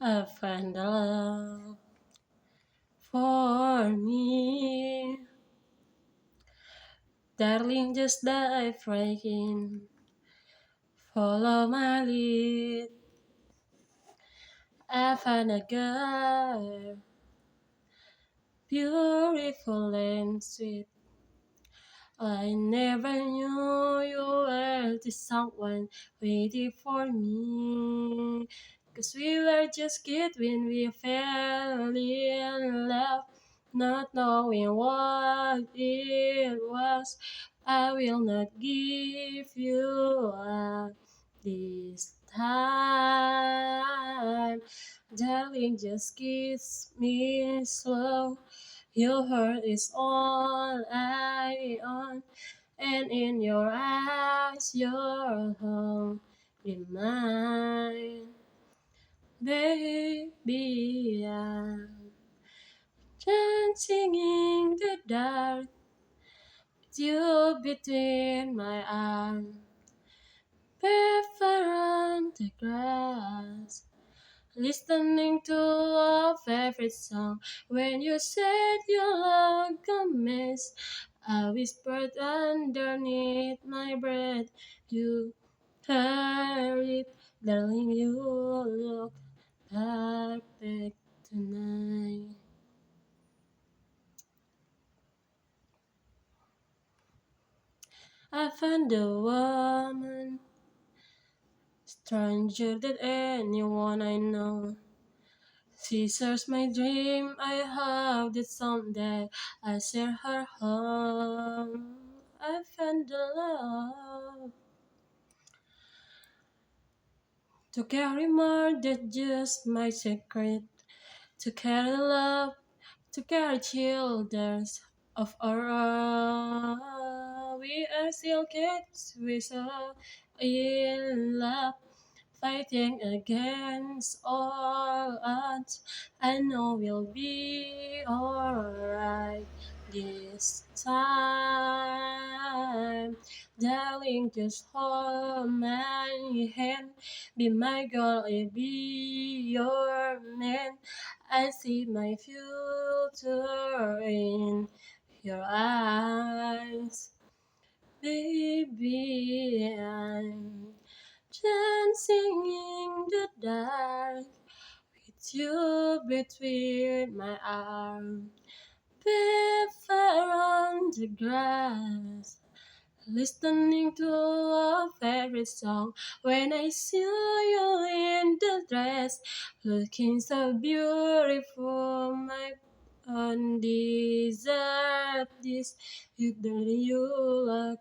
I find a love for me. Darling, just dive right in. Follow my lead. I find a girl, beautiful and sweet. I never knew you were the someone waiting for me. 'Cause we were just kids when we fell in love, not knowing what it was. I will not give you up this time. Darling, just kiss me slow. Your heart is all I own, and in your eyes, your home in mine. Baby, I'm dancing in the dark, with you between my arms, barefoot on the grass. Listening to our favorite song. When you said you look a mess, I whispered underneath my breath. You heard it, darling. You look perfect tonight. I found a woman stranger than anyone I know. She shares my dream. I hope that someday I share her home. I found the love to carry more than just my secret. To carry love, to carry children of our own. We are still kids, we so in love. Fighting against all odds. I know we'll be alright this time. Darling, just hold my hand. Be my girl, I'll be your man. I see my future in your eyes. Baby, I'm dancing in the dark with you between my arms, barefoot on the grass, listening to our favorite song. When I see you in the dress, looking so beautiful, my undeserved this. You look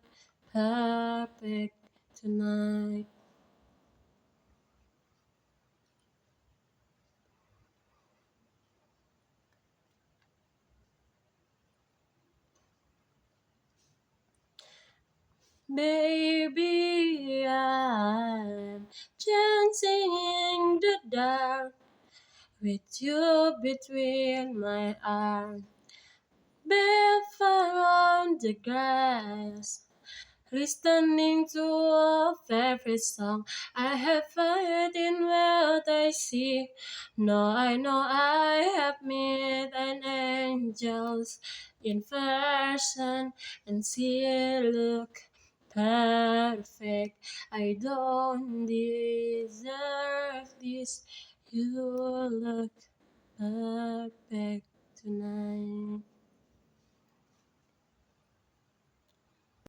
perfect tonight. Baby, I'm dancing in the dark with you between my arms, barefoot on the grass, listening to a favorite song. I have faith in what I see. No, I know I have met an angels in person, and she look perfect. I don't deserve this. You look perfect tonight.